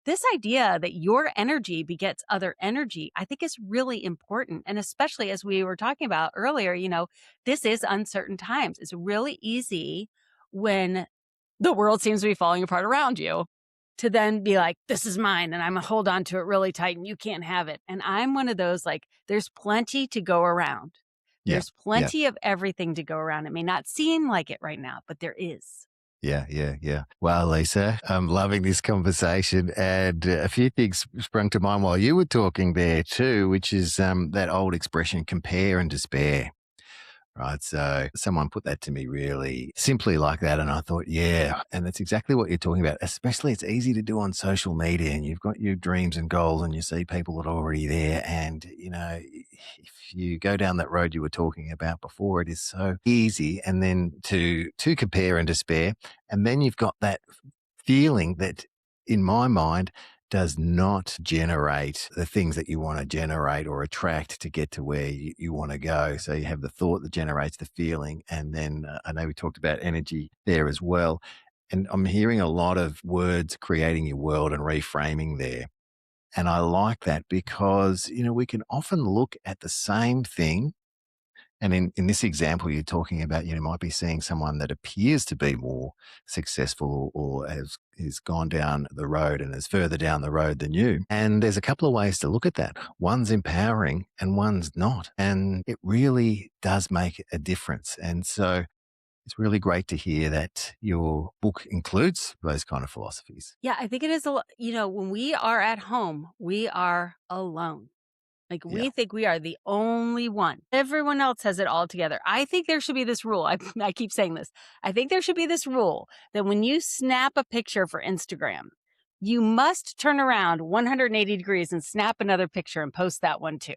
this idea that your energy begets other energy, I think is really important. And especially as we were talking about earlier, this is uncertain times. It's really easy when the world seems to be falling apart around you to then be like, this is mine and I'm gonna hold on to it really tight and you can't have it. And I'm one of those, like, there's plenty to go around. Yeah. There's Yeah. plenty of everything to go around. It may not seem like it right now, but there is. Yeah, yeah, yeah. Well, Lisa, I'm loving this conversation, and a few things sprung to mind while you were talking there too, which is that old expression, compare and despair. Right. So someone put that to me really simply like that. And I thought, yeah. And that's exactly what you're talking about. Especially it's easy to do on social media and you've got your dreams and goals and you see people that are already there. And, if you go down that road you were talking about before, it is so easy. And then to compare and despair. And then you've got that feeling that in my mind does not generate the things that you want to generate or attract to get to where you want to go. So you have the thought that generates the feeling. And then I know we talked about energy there as well. And I'm hearing a lot of words creating your world and reframing there. And I like that because, we can often look at the same thing and in this example, you're talking about, you might be seeing someone that appears to be more successful or has gone down the road and is further down the road than you. And there's a couple of ways to look at that. One's empowering and one's not. And it really does make a difference. And so it's really great to hear that your book includes those kind of philosophies. Yeah, I think it is when we are at home, we are alone. Like, Yeah. we think we are the only one. Everyone else has it all together. I think there should be this rule. I keep saying this. I think there should be this rule that when you snap a picture for Instagram, you must turn around 180 degrees and snap another picture and post that one too.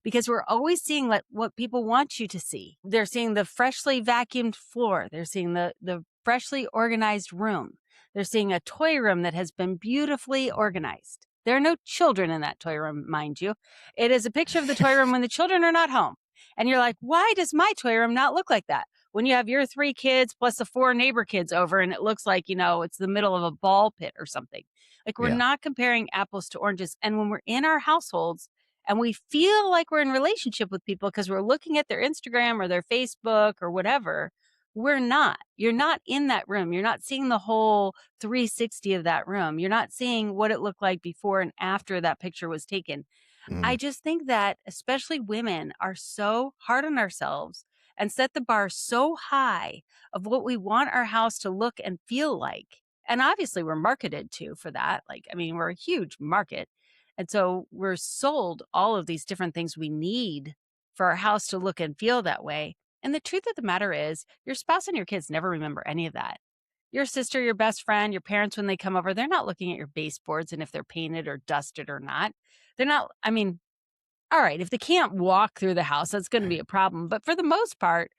Because we're always seeing what people want you to see. They're seeing the freshly vacuumed floor. They're seeing the freshly organized room. They're seeing a toy room that has been beautifully organized. There are no children in that toy room, mind you. It is a picture of the toy room when the children are not home. And you're like, why does my toy room not look like that? When you have your 3 kids plus the 4 neighbor kids over and it looks like, it's the middle of a ball pit or something. Like, we're Yeah. not comparing apples to oranges. And when we're in our households and we feel like we're in relationship with people because we're looking at their Instagram or their Facebook or whatever, we're not. You're not in that room. You're not seeing the whole 360 of that room. You're not seeing what it looked like before and after that picture was taken. I Mm. just think that especially women are so hard on ourselves and set the bar so high of what we want our house to look and feel like. And obviously we're marketed to for that. Like, I mean, we're a huge market. And so we're sold all of these different things we need for our house to look and feel that way. And the truth of the matter is, your spouse and your kids never remember any of that. Your sister, your best friend, your parents, when they come over, they're not looking at your baseboards and if they're painted or dusted or not. They're not, I mean, all right, if they can't walk through the house, that's going to be a problem. But for the most part,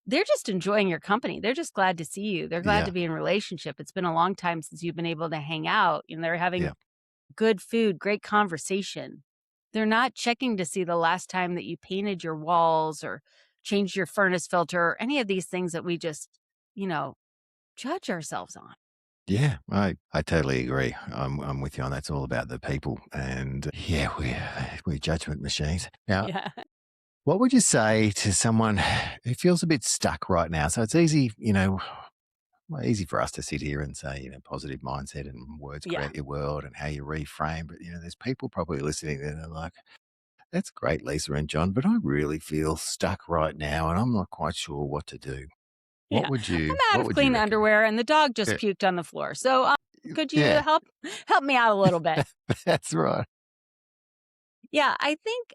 they're just enjoying your company. They're just glad to see you. They're glad to Yeah. be in relationship. It's been a long time since you've been able to hang out. They're having Yeah. good food, great conversation. They're not checking to see the last time that you painted your walls or changed your furnace filter or any of these things that we just, you know, judge ourselves on. Yeah, I totally agree. I'm with you on that. It's all about the people, and yeah, we're judgment machines. Now, Yeah. what would you say to someone who feels a bit stuck right now? So it's easy, easy for us to sit here and say, positive mindset and words Yeah. create your world and how you reframe. But there's people probably listening that are like, "That's great, Lisa and John, but I really feel stuck right now, and I'm not quite sure what to do." What Yeah. would I'm you out What of would you clean recommend? underwear and the dog just Yeah, puked on the floor. So, could you yeah, help me out a little bit? that's right. Yeah, I think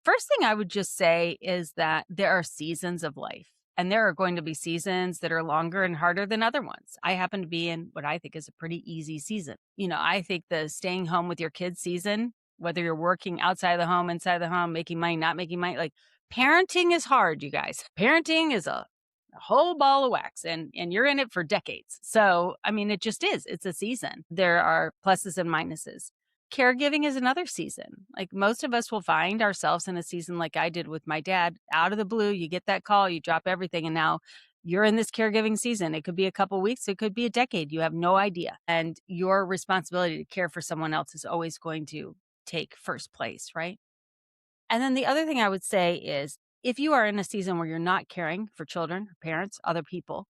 first thing I would just say is that there are seasons of life. And there are going to be seasons that are longer and harder than other ones. I happen to be in what I think is a pretty easy season. I think the staying home with your kids season, whether you're working outside the home, inside the home, making money, not making money, like, parenting is hard, you guys. Parenting is a whole ball of wax and you're in it for decades. So, I mean, it just is. It's a season. There are pluses and minuses. Caregiving is another season. Like, most of us will find ourselves in a season like I did with my dad. Out of the blue, you get that call, you drop everything, and now You're in this caregiving season. It could be a couple weeks, it could be a decade. You have no idea. And your responsibility to care for someone else is always going to take first place, right? And then the other thing I would say is if you are in a season where you're not caring for children, parents, other people,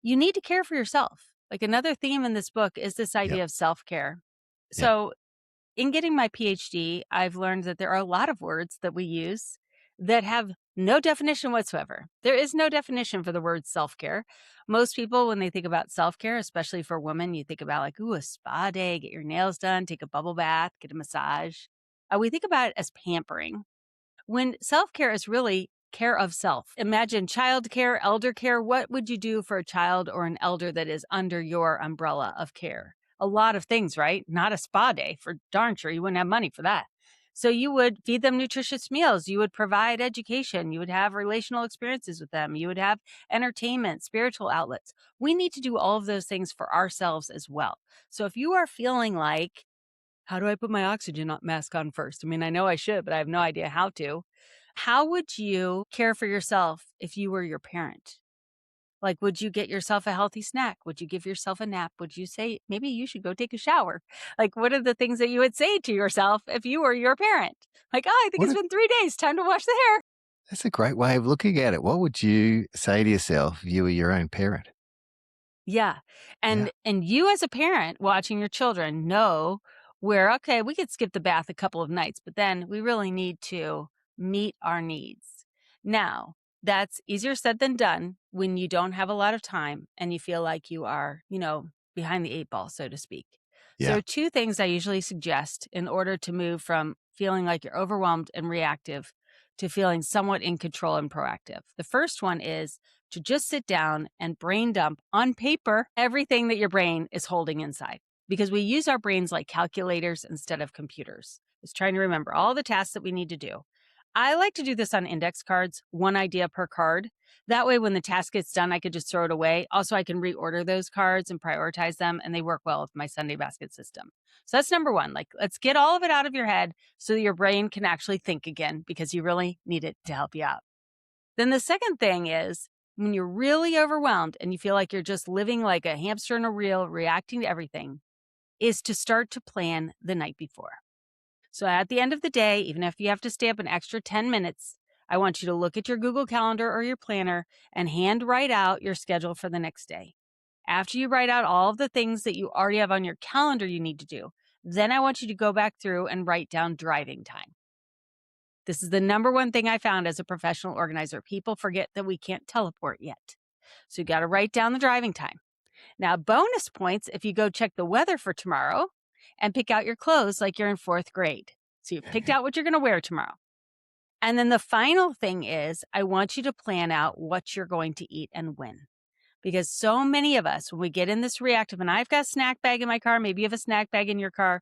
you need to care for yourself. Like another theme in this book is this Yep. idea of self care. Yep. So, in getting my PhD, I've learned that there are a lot of words that we use that have no definition whatsoever. There is no definition for the word self care. Most people, when they think about self care, especially for women, you think about like, ooh, a spa day, get your nails done, take a bubble bath, get a massage. We think about it as pampering when self care is really care of self. Imagine child care, elder care. What would you do for a child or an elder that is under your umbrella of care? A lot of things, right? Not a spa day for darn sure. You wouldn't have money for that. So you would feed them nutritious meals. You would provide education. You would have relational experiences with them. You would have entertainment, spiritual outlets. We need to do all of those things for ourselves as well. So if you are feeling like, how do I put my oxygen mask on first? I mean, I know I should, but I have no idea how to. How would you care for yourself if you were your parent? Like, would you get yourself a healthy snack? Would you give yourself a nap? Would you say, maybe you should go take a shower? Like, what are the things that you would say to yourself if you were your parent? Like, oh, I think What it's a been 3 days. Time to wash the hair. That's a great way of looking at it. What would you say to yourself if you were your own parent? Yeah. Yeah. And you as a parent watching your children know where, okay, we could skip the bath a couple of nights, but then we really need to meet our needs. Now, that's easier said than done when you don't have a lot of time and you feel like you are, behind the 8 ball, so to speak. Yeah. So, two things I usually suggest in order to move from feeling like you're overwhelmed and reactive to feeling somewhat in control and proactive. The first one is to just sit down and brain dump on paper everything that your brain is holding inside. Because we use our brains like calculators instead of computers. It's trying to remember all the tasks that we need to do. I like to do this on index cards, one idea per card. That way, when the task gets done, I could just throw it away. Also, I can reorder those cards and prioritize them, and they work well with my Sunday basket system. So that's number one. Like, let's get all of it out of your head so that your brain can actually think again because you really need it to help you out. Then the second thing is when you're really overwhelmed and you feel like you're just living like a hamster in a reel, reacting to everything, is to start to plan the night before. So at the end of the day, even if you have to stay up an extra 10 minutes, I want you to look at your Google Calendar or your planner and hand write out your schedule for the next day. After you write out all of the things that you already have on your calendar you need to do, then I want you to go back through and write down driving time. This is the number one thing I found as a professional organizer. People forget that we can't teleport yet. So you got to write down the driving time. Now, bonus points if you go check the weather for tomorrow and pick out your clothes like you're in fourth grade. So you've picked out what you're going to wear tomorrow. And then the final thing is I want you to plan out what you're going to eat and when. Because so many of us, when we get in this reactive, and I've got a snack bag in my car, maybe you have a snack bag in your car,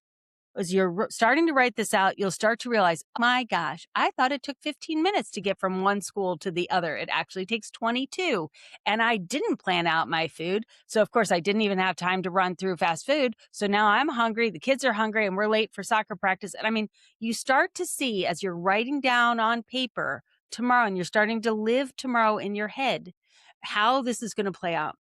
as you're starting to write this out, you'll start to realize, my gosh, I thought it took 15 minutes to get from one school to the other. It actually takes 22. And I didn't plan out my food. So, of course, I didn't even have time to run through fast food. So now I'm hungry. The kids are hungry and we're late for soccer practice. And I mean, you start to see as you're writing down on paper tomorrow and you're starting to live tomorrow in your head, how this is going to play out.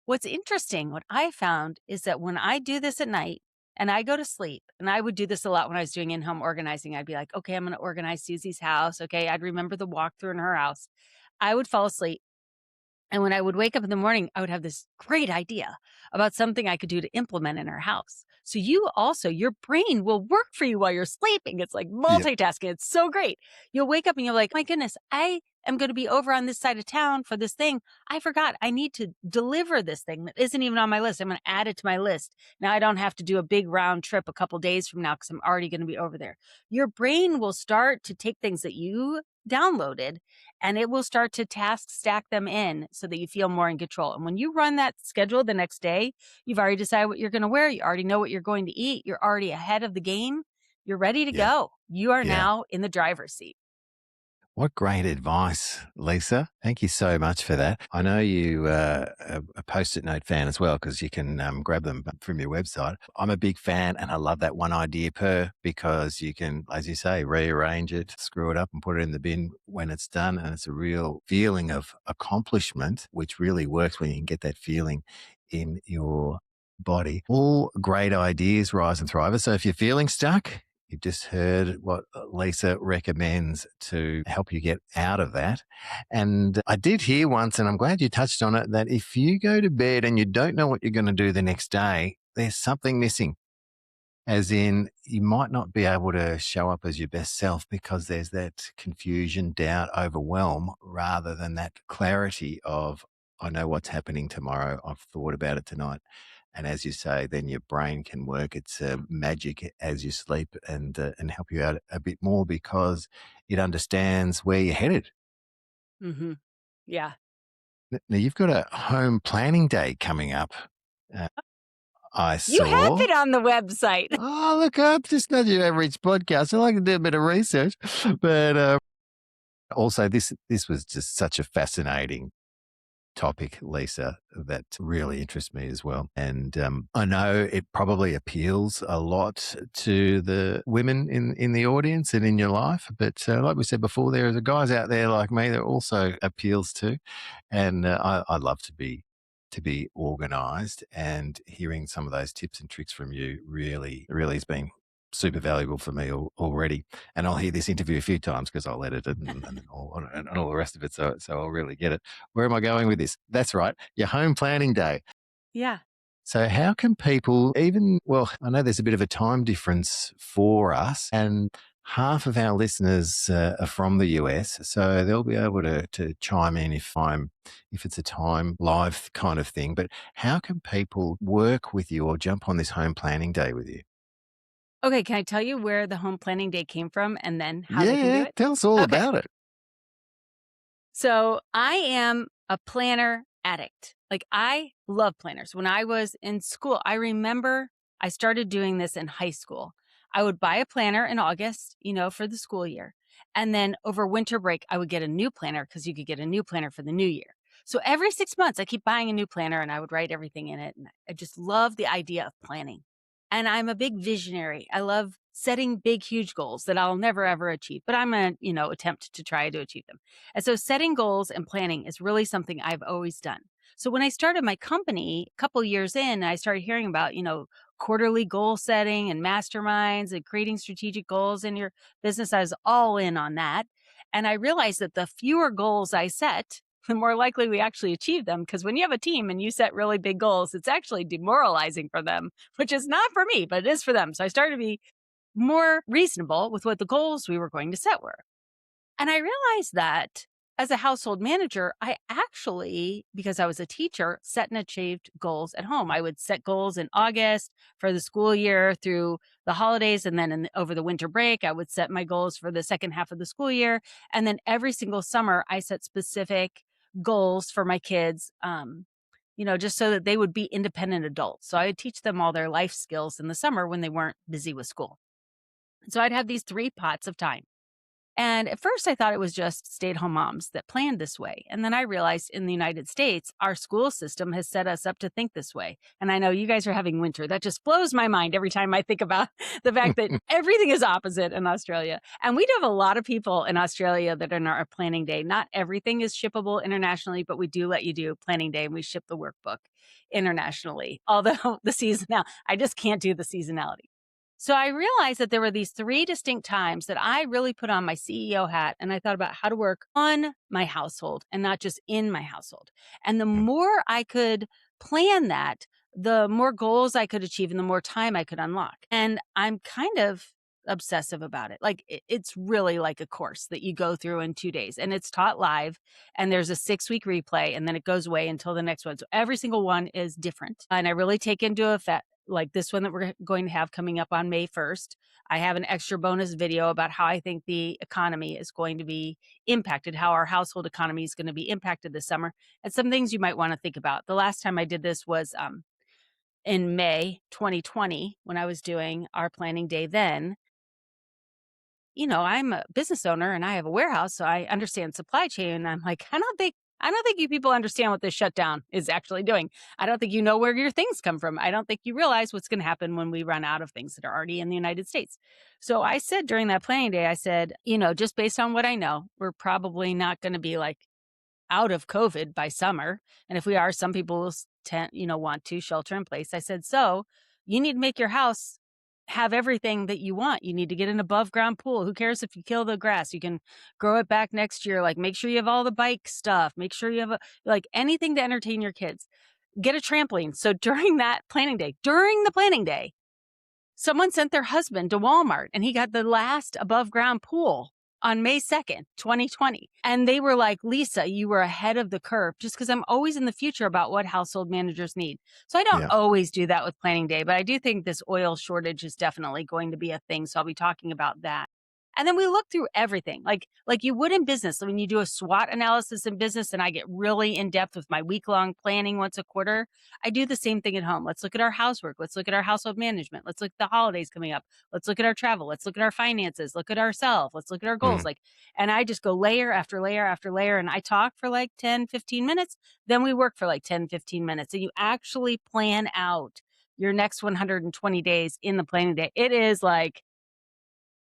What's interesting, what I found is that when I do this at night and I go to sleep, and I would do this a lot when I was doing in-home organizing, I'd be like, okay, I'm going to organize Susie's house. Okay, I'd remember the walkthrough in her house. I would fall asleep. And when I would wake up in the morning, I would have this great idea about something I could do to implement in our house. So you also, your brain will work for you while you're sleeping. It's like Yep. multitasking. It's so great. You'll wake up and you're like, my goodness, I am going to be over on this side of town for this thing. I forgot I need to deliver this thing that isn't even on my list. I'm going to add it to my list. Now I don't have to do a big round trip a couple days from now because I'm already going to be over there. Your brain will start to take things that you downloaded and it will start to task stack them in so that you feel more in control. And when you run that schedule the next day, you've already decided what you're going to wear. You already know what you're going to eat. You're already ahead of the game. You're ready to Yeah. go. You are Yeah. now in the driver's seat. What great advice, Lisa. Thank you so much for that. I know you a Post-it note fan as well because you can grab them from your website. I'm a big fan and I love that one idea per because you can, as you say, rearrange it, screw it up and put it in the bin when it's done. And it's a real feeling of accomplishment, which really works when you can get that feeling in your body. All great ideas, Rise and Thriver. So if you're feeling stuck, you've just heard what Lisa recommends to help you get out of that. And I did hear once, and I'm glad you touched on it, that if you go to bed and you don't know what you're going to do the next day, there's something missing. As in, you might not be able to show up as your best self because there's that confusion, doubt, overwhelm, rather than that clarity of, I know what's happening tomorrow. I've thought about it tonight. And as you say, then your brain can work its magic as you sleep and help you out a bit more because it understands where you're headed. Hmm. Yeah. Now, you've got a home planning day coming up. Uh, I You have saw. it on the website. Oh, look up. Just not your average podcast. I like to do a bit of research. But also, this was just such a fascinating topic, Lisa, that really interests me as well. And I know it probably appeals a lot to the women in the audience and in your life. But like we said before, there are guys out there like me that also appeals to. And I love to be organized, and hearing some of those tips and tricks from you really has been super valuable for me already. And I'll hear this interview a few times because I'll edit it and all the rest of it. So I'll really get it. Where am I going with this? That's right. Your home planning day. Yeah. So how can people even, well, I know there's a bit of a time difference for us and half of our listeners are from the US, so they'll be able to chime in if it's a time live kind of thing. But how can people work with you or jump on this home planning day with you? Okay. Can I tell you where the home planning day came from and then how they can do Yeah, it? tell us all Okay. about it. So I am a planner addict. Like, I love planners. When I was in school, I remember I started doing this in high school. I would buy a planner in August, for the school year. And then over winter break, I would get a new planner because you could get a new planner for the new year. So every 6 months, I keep buying a new planner and I would write everything in it. And I just love the idea of planning. And I'm a big visionary. I love setting big, huge goals that I'll never ever achieve, but I'm going to, attempt to try to achieve them. And so setting goals and planning is really something I've always done. So when I started my company a couple years in, I started hearing about, quarterly goal setting and masterminds and creating strategic goals in your business. I was all in on that. And I realized that the fewer goals I set, the more likely we actually achieve them. Because when you have a team and you set really big goals, it's actually demoralizing for them, which is not for me, but it is for them. So I started to be more reasonable with what the goals we were going to set were. And I realized that as a household manager, I actually, because I was a teacher, set and achieved goals at home. I would set goals in August for the school year through the holidays. And then over the winter break, I would set my goals for the second half of the school year. And then every single summer, I set specific goals for my kids, just so that they would be independent adults. So I would teach them all their life skills in the summer when they weren't busy with school. So I'd have these three pots of time. And at first, I thought it was just stay at home moms that planned this way. And then I realized in the United States, our school system has set us up to think this way. And I know you guys are having winter. That just blows my mind every time I think about the fact that everything is opposite in Australia. And we do have a lot of people in Australia that are in our planning day. Not everything is shippable internationally, but we do let you do planning day and we ship the workbook internationally. Although I just can't do the seasonality. So I realized that there were these three distinct times that I really put on my CEO hat and I thought about how to work on my household and not just in my household. And the more I could plan that, the more goals I could achieve and the more time I could unlock. And I'm kind of obsessive about it. Like, it's really like a course that you go through in 2 days and it's taught live and there's a 6 week replay and then it goes away until the next one. So every single one is different. And I really take into effect like this one that we're going to have coming up on May 1st. I have an extra bonus video about how I think the economy is going to be impacted, how our household economy is going to be impacted this summer, and some things you might want to think about. The last time I did this was in May 2020 when I was doing our planning day then. I'm a business owner and I have a warehouse, so I understand supply chain. And I'm like, I don't think you people understand what this shutdown is actually doing. I don't think you know where your things come from. I don't think you realize what's going to happen when we run out of things that are already in the United States. So I said during that planning day, I said, just based on what I know, we're probably not going to be like out of COVID by summer. And if we are, some people will want to shelter in place. I said, so you need to make your house have everything that you want. You need to get an above ground pool. Who cares if you kill the grass? You can grow it back next year. Like, make sure you have all the bike stuff. Make sure you have like anything to entertain your kids. Get a trampoline. So during the planning day, someone sent their husband to Walmart and he got the last above ground pool on May 2nd, 2020. And they were like, Lisa, you were ahead of the curve, just because I'm always in the future about what household managers need. So I don't Yeah. always do that with planning day, but I do think this oil shortage is definitely going to be a thing. So I'll be talking about that. And then we look through everything like you would in business. When you do a SWOT analysis in business and I get really in depth with my week-long planning once a quarter, I do the same thing at home. Let's look at our housework. Let's look at our household management. Let's look at the holidays coming up. Let's look at our travel. Let's look at our finances. Look at ourselves. Let's look at our goals. Mm. And I just go layer after layer after layer and I talk for like 10, 15 minutes. Then we work for like 10, 15 minutes. And you actually plan out your next 120 days in the planning day. It is like,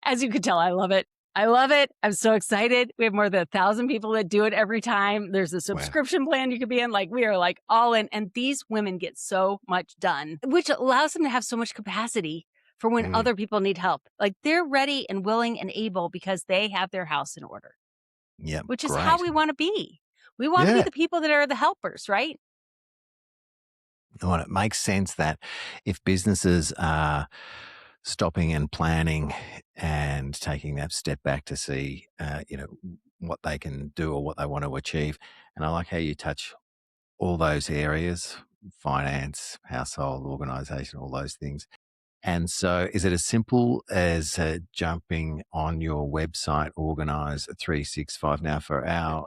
as you can tell, I love it. I love it. I'm so excited. We have more than 1,000 people that do it every time. There's a Wow. subscription plan you could be in. Like, we are like all in. And these women get so much done, which allows them to have so much capacity for when Mm. other people need help. Like, they're ready and willing and able because they have their house in order, Yep. which is how Great. we want to be. We want to be Yeah. the people that are the helpers, right? Well, it makes sense that if businesses are stopping and planning and taking that step back to see, what they can do or what they want to achieve. And I like how you touch all those areas: finance, household, organization, all those things. And so, is it as simple as jumping on your website, Organise 365? Now, for our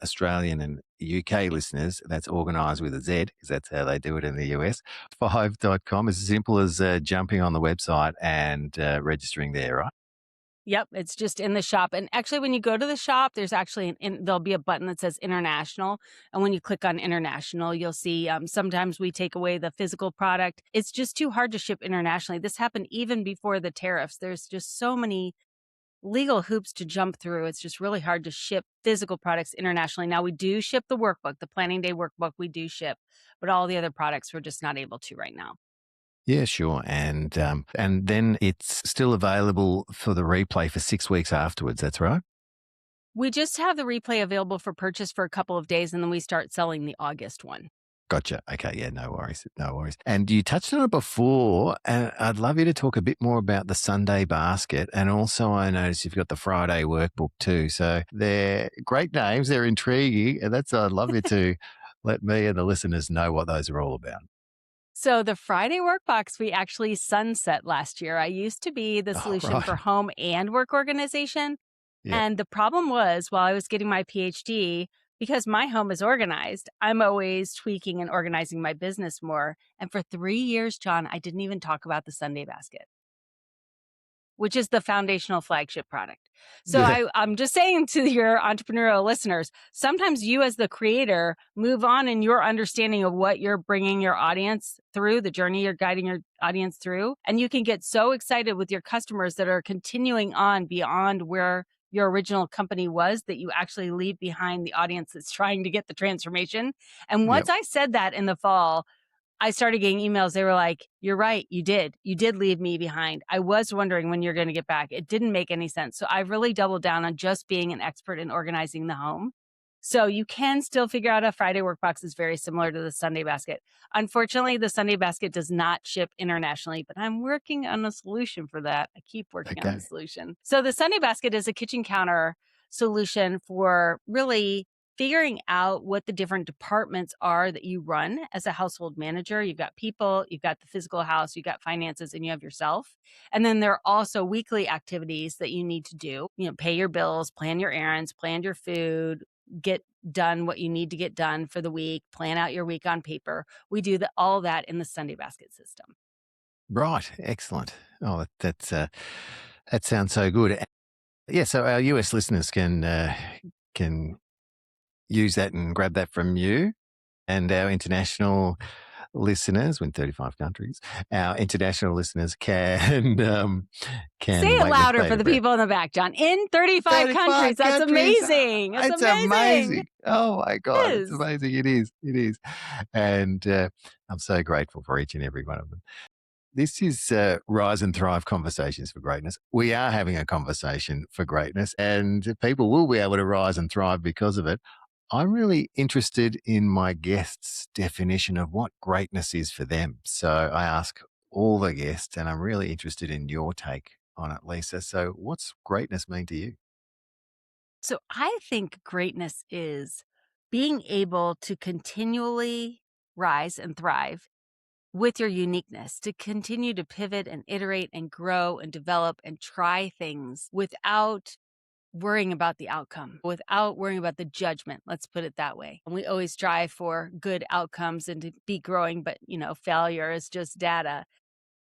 Australian and UK listeners, that's Organise with a Z, because that's how they do it in the US. 5.com is as simple as jumping on the website and registering there, right? Yep, it's just in the shop. And actually, when you go to the shop, there's actually there'll be a button that says international. And when you click on international, you'll see sometimes we take away the physical product. It's just too hard to ship internationally. This happened even before the tariffs. There's just so many legal hoops to jump through. It's just really hard to ship physical products internationally. Now, we do ship the workbook, the planning day workbook, we do ship, but all the other products we're just not able to right now. Yeah, sure. And then it's still available for the replay for 6 weeks afterwards. That's right. We just have the replay available for purchase for a couple of days, and then we start selling the August one. Gotcha. Okay. Yeah. No worries. No worries. And you touched on it before, and I'd love you to talk a bit more about the Sunday basket. And also, I noticed you've got the Friday workbook too. So they're great names. They're intriguing. And I'd love you to let me and the listeners know what those are all about. So the Friday workbox we actually sunset last year. I used to be the Oh, solution right. for home and work organization. Yep. And the problem was while I was getting my PhD, because my home is organized, I'm always tweaking and organizing my business more. And for 3 years, John, I didn't even talk about the Sunday basket, which is the foundational flagship product. So Yeah. I'm just saying to your entrepreneurial listeners, sometimes you as the creator move on in your understanding of what you're bringing your audience through, the journey you're guiding your audience through. And you can get so excited with your customers that are continuing on beyond where your original company was that you actually leave behind the audience that's trying to get the transformation. And once Yep. I said that in the fall, I started getting emails. They were like, you're right. You did. You did leave me behind. I was wondering when you're going to get back. It didn't make any sense. So I really doubled down on just being an expert in organizing the home. So you can still figure out a Friday workbox is very similar to the Sunday basket. Unfortunately, the Sunday basket does not ship internationally, but I'm working on a solution for that. I keep working on the Okay. solution. So the Sunday basket is a kitchen counter solution for really figuring out what the different departments are that you run as a household manager. You've got people, you've got the physical house, you've got finances, and you have yourself. And then there are also weekly activities that you need to do. Pay your bills, plan your errands, plan your food, get done what you need to get done for the week, plan out your week on paper. We do all that in the Sunday basket system. Right. Excellent. Oh, that sounds so good. Yeah, so our US listeners can use that and grab that from you, and our international listeners, we're in 35 countries, our international listeners Say can it wait with louder for bated the breath. people in the back, John. In 35 countries. 35 That's countries. amazing. It's It's amazing. amazing. Oh my It God, it's is. amazing. It is. It is. And I'm so grateful for each and every one of them. This is Rise and Thrive Conversations for Greatness. We are having a conversation for greatness, and people will be able to rise and thrive because of it. I'm really interested in my guests' definition of what greatness is for them. So I ask all the guests, and I'm really interested in your take on it, Lisa. So, what's greatness mean to you? So I think greatness is being able to continually rise and thrive with your uniqueness, to continue to pivot and iterate and grow and develop and try things without worrying about the outcome, without worrying about the judgment. Let's put it that way. And we always strive for good outcomes and to be growing, but failure is just data.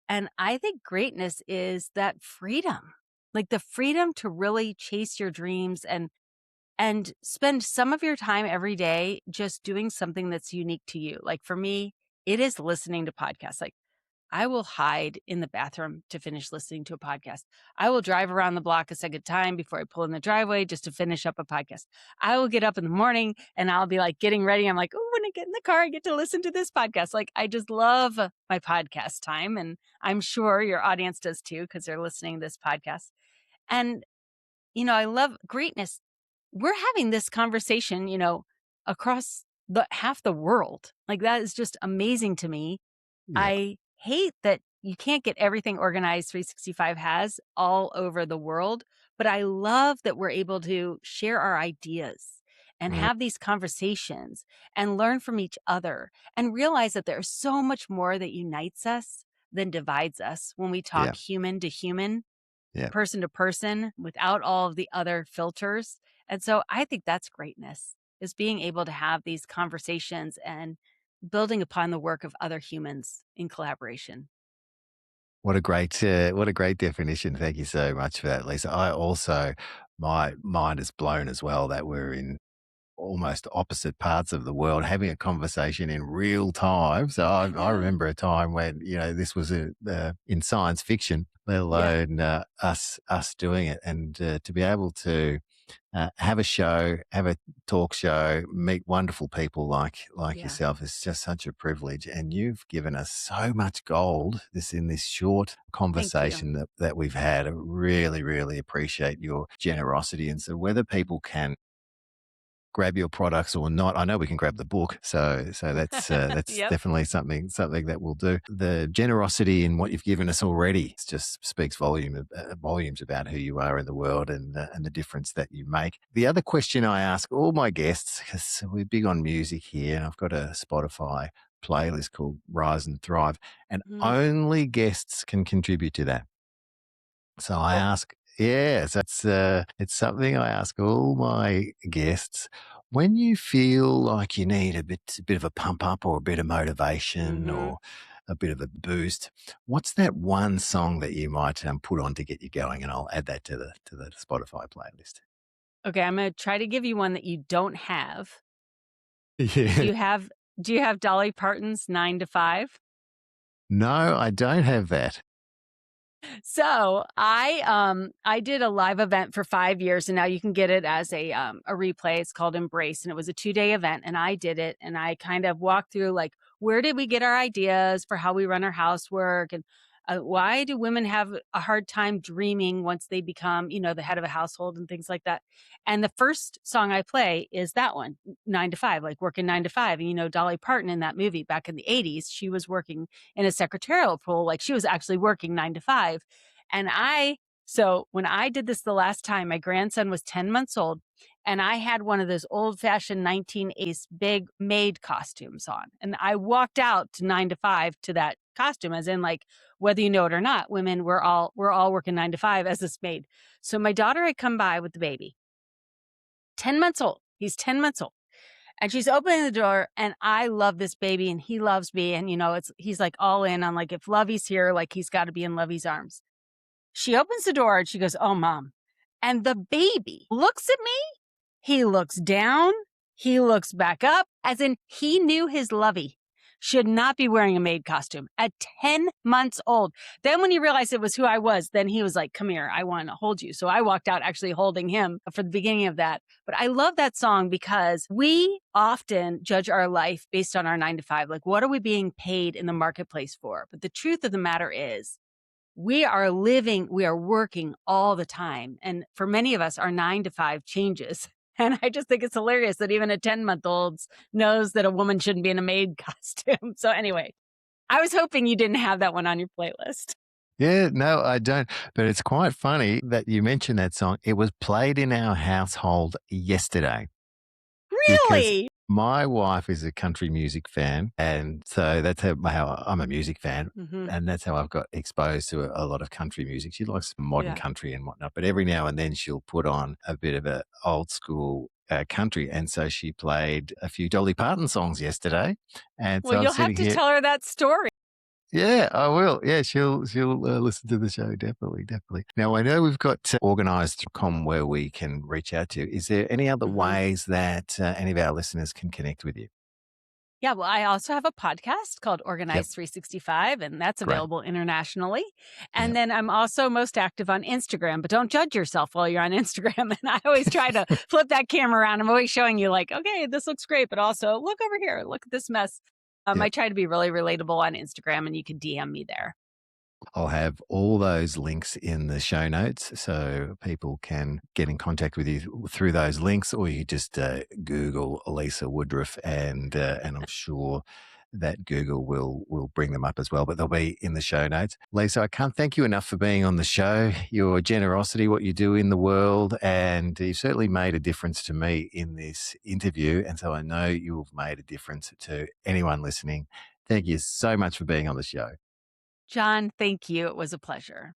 And I think greatness is that freedom, like the freedom to really chase your dreams and spend some of your time every day just doing something that's unique to you. Like for me, it is listening to podcasts. Like I will hide in the bathroom to finish listening to a podcast. I will drive around the block a second time before I pull in the driveway just to finish up a podcast. I will get up in the morning and I'll be like getting ready. I'm like, oh, when I get in the car, I get to listen to this podcast. Like I just love my podcast time. And I'm sure your audience does too, because they're listening to this podcast. And I love greatness. We're having this conversation, across the half the world. Like that is just amazing to me. Yeah. I hate that you can't get everything organized 365 has all over the world, but I love that we're able to share our ideas and Mm, have these conversations and learn from each other and realize that there's so much more that unites us than divides us when we yeah. talk human to human, Yeah. person to person without all of the other filters. And so I think that's greatness is being able to have these conversations and building upon the work of other humans in collaboration. What a great definition. Thank you so much for that, Lisa. I also, my mind is blown as well that we're in almost opposite parts of the world having a conversation in real time. So I remember a time when this was in science fiction, let Yeah. alone us doing it, and to be able to have a show, have a talk show, meet wonderful people like Yeah. yourself is just such a privilege. And you've given us so much gold in this short Thank you. conversation that we've had. I really, really appreciate your generosity. And so whether people can grab your products or not. I know we can grab the book, so that's Yep. definitely something that we'll do. The generosity in what you've given us already just speaks volumes about who you are in the world and the difference that you make. The other question I ask all my guests, because we're big on music here, and I've got a Spotify playlist called Rise and Thrive, and Mhm. only guests can contribute to that. So I Oh, ask, yes, it's something I ask all my guests. When you feel like you need a bit of a pump up or a bit of motivation mhm. or a bit of a boost, what's that one song that you might put on to get you going? And I'll add that to the Spotify playlist. Okay, I'm gonna try to give you one that you don't have. Do Yeah. you have do you have Dolly Parton's 9 to 5? No, I don't have that. So I did a live event for 5 years, and now you can get it as a replay. It's called Embrace, and it was a 2-day event, and I did it, and I kind of walked through like where did we get our ideas for how we run our housework, and why do women have a hard time dreaming once they become the head of a household and things like that. And the first song I play is that one, 9 to 5, like working 9 to 5. And Dolly Parton in that movie back in the 80s, she was working in a secretarial role, like she was actually working 9 to 5. And so when I did this the last time, my grandson was 10 months old, and I had one of those old fashioned 1980s big maid costumes on. And I walked out to 9 to 5 to that costume, as in like, whether you know it or not, women, we're all working 9 to 5 as this maid. So my daughter had come by with the baby, 10 months old. He's 10 months old. And she's opening the door, and I love this baby and he loves me. And he's like all in on like, if Lovey's here, like he's got to be in Lovey's arms. She opens the door and she goes, "Oh, mom." And the baby looks at me, he looks down, he looks back up, as in he knew his lovey should not be wearing a maid costume at 10 months old. Then when he realized it was who I was, then he was like, come here, I want to hold you. So I walked out actually holding him for the beginning of that. But I love that song because we often judge our life based on our 9 to 5. Like, what are we being paid in the marketplace for? But the truth of the matter is, we are working all the time. And for many of us, our 9 to 5 changes. And I just think it's hilarious that even a 10-month-old knows that a woman shouldn't be in a maid costume. So anyway, I was hoping you didn't have that one on your playlist. Yeah, no, I don't. But it's quite funny that you mentioned that song. It was played in our household yesterday because Really? my wife is a country music fan. And so that's how I'm a music fan. Hmm. And that's how I've got exposed to a lot of country music. She likes modern Yeah. country and whatnot. But every now and then she'll put on a bit of a old school country. And so she played a few Dolly Parton songs yesterday. And Well, so I'm you'll have sitting to here. tell her that story. Yeah, I will. Yeah, she'll listen to the show. Definitely, definitely. Now I know we've got organised.com where we can reach out to you. Is there any other Hmm. ways that any of our listeners can connect with you? Yeah, well, I also have a podcast called Yep, Organize 365, and that's great. available internationally. And Yep. then I'm also most active on Instagram, but don't judge yourself while you're on Instagram. And I always try to flip that camera around. I'm always showing you, like, okay, this looks great, but also look over here, look at this mess. I Yep. try to be really relatable on Instagram, and you can DM me there. I'll have all those links in the show notes so people can get in contact with you through those links, or you just Google Lisa Woodruff, and I'm sure that Google will bring them up as well. But they'll be in the show notes. Lisa, I can't thank you enough for being on the show. Your generosity, what you do in the world, and you certainly made a difference to me in this interview. And so I know you've made a difference to anyone listening. Thank you so much for being on the show. John, thank you. It was a pleasure.